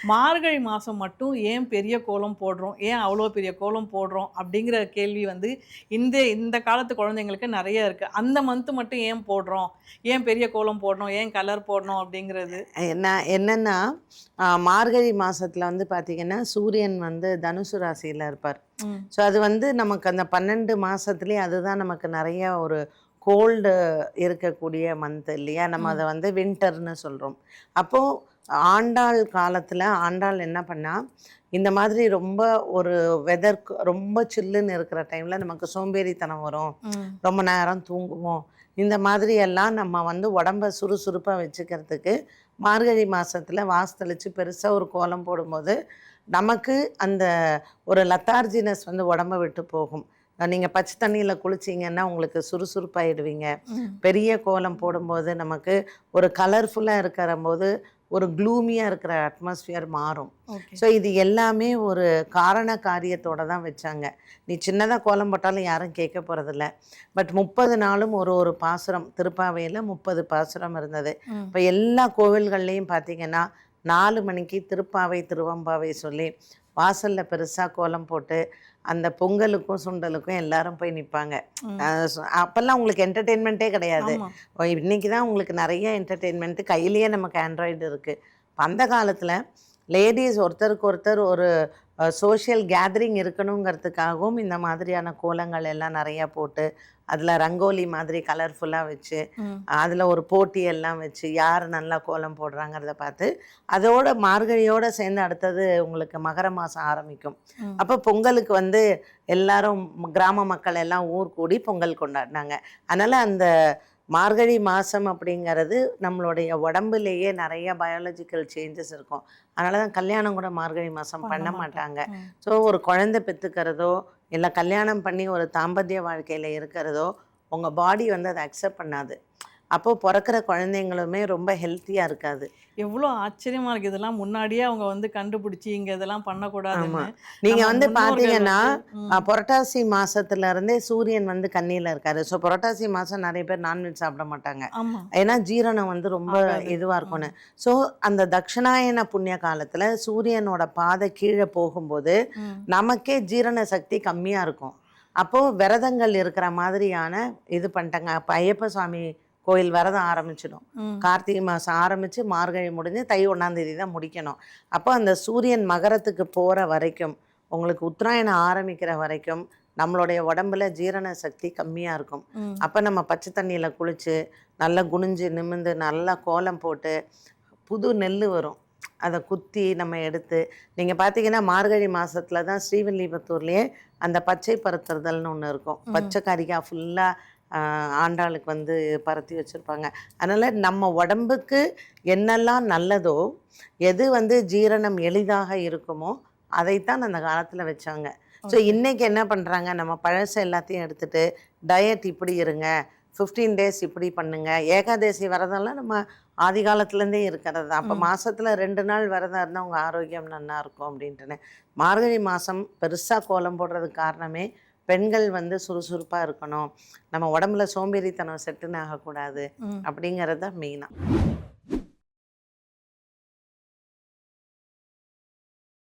மார்கழி மாதம் மட்டும் ஏன் பெரிய கோலம் போடுறோம், ஏன் அவ்வளோ பெரிய கோலம் போடுறோம் அப்படிங்கிற கேள்வி வந்து இந்த இந்த காலத்து குழந்தைங்களுக்கு நிறைய இருக்குது. அந்த மந்த்து மட்டும் ஏன் போடுறோம், ஏன் பெரிய கோலம் போடணும், ஏன் கலர் போடணும் அப்படிங்கிறது. என்னன்னா மார்கழி மாதத்தில் வந்து பார்த்திங்கன்னா சூரியன் வந்து தனுசு ராசியில் இருப்பார். ஸோ அது வந்து நமக்கு அந்த 12 மாதத்துலேயே அதுதான் நமக்கு நிறைய ஒரு கோல்டு இருக்கக்கூடிய மந்த் இல்லையா? நம்ம அதை வந்து வின்டர்னு சொல்கிறோம். அப்போது ஆண்டாள் காலத்தில் ஆண்டாள் என்ன பண்ணால், இந்த மாதிரி ரொம்ப ஒரு வெதருக்கு ரொம்ப சில்லுன்னு இருக்கிற டைமில் நமக்கு சோம்பேறித்தனம் வரும், ரொம்ப நேரம் தூங்குவோம். இந்த மாதிரி எல்லாம் நம்ம வந்து உடம்பை சுறுசுறுப்பாக வச்சுக்கிறதுக்கு மார்கழி மாதத்தில் வாசத்தளித்து பெருசாக ஒரு கோலம் போடும்போது நமக்கு அந்த ஒரு லத்தார்ஜினஸ் வந்து உடம்பை விட்டு போகும். நீங்கள் பச்சை தண்ணியில் குளிச்சிங்கன்னா உங்களுக்கு சுறுசுறுப்பாகிடுவீங்க. பெரிய கோலம் போடும்போது நமக்கு ஒரு கலர்ஃபுல்லாக இருக்கிற போது ஒரு க்ளூமியாக இருக்கிற அட்மாஸ்ஃபியர் மாறும். ஸோ இது எல்லாமே ஒரு காரண காரியத்தோடு தான் வச்சாங்க. நீ சின்னதாக கோலம் போட்டாலும் யாரும் கேட்க போகிறதில்ல. பட் 30 நாளும் ஒரு ஒரு பாசுரம், திருப்பாவையில் 30 பாசுரம் இருந்தது. இப்போ எல்லா கோவில்கள்லேயும் பார்த்திங்கன்னா 4 மணிக்கு திருப்பாவை திருவம்பாவை சொல்லி வாசலில் பெருசாக கோலம் போட்டு அந்த பொங்கலுக்கும் சுண்டலுக்கும் எல்லாரும் போய் நிற்பாங்க. அப்போல்லாம் உங்களுக்கு என்டர்டெயின்மெண்ட்டே கிடையாது. இன்றைக்கி தான் உங்களுக்கு நிறைய என்டர்டெயின்மெண்ட்டு, கையிலேயே நமக்கு ஆண்ட்ராய்டு இருக்குது. அந்த காலத்தில் லேடிஸ் ஒருத்தருக்கு ஒருத்தர் ஒரு சோஷியல் கேதரிங் இருக்கணுங்கிறதுக்காகவும் இந்த மாதிரியான கோலங்கள் எல்லாம் நிறையா போட்டு அதில் ரங்கோலி மாதிரி கலர்ஃபுல்லாக வச்சு அதில் ஒரு போட்டியெல்லாம் வச்சு யார் நல்லா கோலம் போடுறாங்கிறத பார்த்து அதோட மார்கழியோடு சேர்ந்து அடுத்தது உங்களுக்கு மகர மாதம் ஆரம்பிக்கும். அப்போ பொங்கலுக்கு வந்து எல்லாரும் கிராம மக்கள் எல்லாம் ஊர் கூடி பொங்கல் கொண்டாடினாங்க. அதனால் அந்த மார்கழி மாதம் அப்படிங்கிறது நம்மளுடைய உடம்புலேயே நிறைய பயாலஜிக்கல் சேஞ்சஸ் இருக்கும். அதனால தான் கல்யாணம் கூட மார்கழி மாதம் பண்ண மாட்டாங்க. ஸோ ஒரு குழந்தை பெற்றுக்கிறதோ இல்லை கல்யாணம் பண்ணி ஒரு தாம்பத்திய வாழ்க்கையில் இருக்கிறதோ உங்கள் பாடி வந்து அதை அக்செப்ட் பண்ணாது. அப்போது பிறக்கிற குழந்தைங்களுமே ரொம்ப ஹெல்த்தியாக இருக்காது. எவ்வளோ ஆச்சரியமாக இருக்குது. இதெல்லாம் முன்னாடியே அவங்க வந்து கண்டுபிடிச்சி இங்கே இதெல்லாம் பண்ணக்கூடாதுன்னு. நீங்கள் வந்து பார்த்தீங்கன்னா புரட்டாசி மாதத்துலேருந்தே சூரியன் வந்து கண்ணியில் இருக்காரு. ஸோ புரட்டாசி மாதம் நிறைய பேர் நான்வெஜ் சாப்பிட மாட்டாங்க. ஏன்னா ஜீரணம் வந்து ரொம்ப இதுவாக இருக்கும்னு. ஸோ அந்த தட்சிணாயன புண்ணிய காலத்தில் சூரியனோட பாதை கீழே போகும்போது நமக்கே ஜீரண சக்தி கம்மியாக இருக்கும். அப்போது விரதங்கள் இருக்கிற மாதிரியான இது பண்ணிட்டாங்க. அப்போ ஐயப்ப சுவாமி கோயில் விரதம் ஆரம்பிச்சிடும். கார்த்திகை மாதம் ஆரம்பித்து மார்கழி முடிஞ்சு தை 1ஆம் தேதி தான் முடிக்கணும். அப்போ அந்த சூரியன் மகரத்துக்கு போகிற வரைக்கும் உங்களுக்கு உத்தராயணம் ஆரம்பிக்கிற வரைக்கும் நம்மளுடைய உடம்புல ஜீரண சக்தி கம்மியாக இருக்கும். அப்போ நம்ம பச்சை தண்ணியில் குளித்து நல்லா குனிஞ்சு நிமிந்து நல்லா கோலம் போட்டு புது நெல் வரும், அதை குத்தி நம்ம எடுத்து நீங்கள் பார்த்தீங்கன்னா மார்கழி மாதத்தில் தான் ஸ்ரீவில்லிபுத்தூர்லேயே அந்த பச்சை பருத்துறதல்னு ஒன்று இருக்கும். பச்சை கறிக்காய் ஃபுல்லாக ஆண்டாளுக்கு வந்து பரத்தி வச்சுருப்பாங்க. அதனால் நம்ம உடம்புக்கு என்னெல்லாம் நல்லதோ, எது வந்து ஜீரணம் எளிதாக இருக்குமோ அதைத்தான் அந்த காலத்தில் வச்சாங்க. ஸோ இன்றைக்கி என்ன பண்ணுறாங்க, நம்ம பழசை எல்லாத்தையும் எடுத்துகிட்டு டயட் இப்படி இருங்க, 15 டேஸ் இப்படி பண்ணுங்க, ஏகாதேசி விரதம்லாம் நம்ம ஆதி காலத்துலேருந்தே இருக்கிறது தான். அப்போ மாதத்தில் 2 நாள் விரதம் இருந்தால் உங்கள் ஆரோக்கியம் நல்லா இருக்கும் அப்படின்ட்டுன்னு மார்கழி மாதம் பெருசாக கோலம் போடுறதுக்கு காரணமே பெண்கள் வந்து சுறுசுறுப்பாக இருக்கணும், நம்ம உடம்புல சோம்பேறித்தனம் செட்டுன்னு ஆகக்கூடாது அப்படிங்கிறது தான் மெயினாக.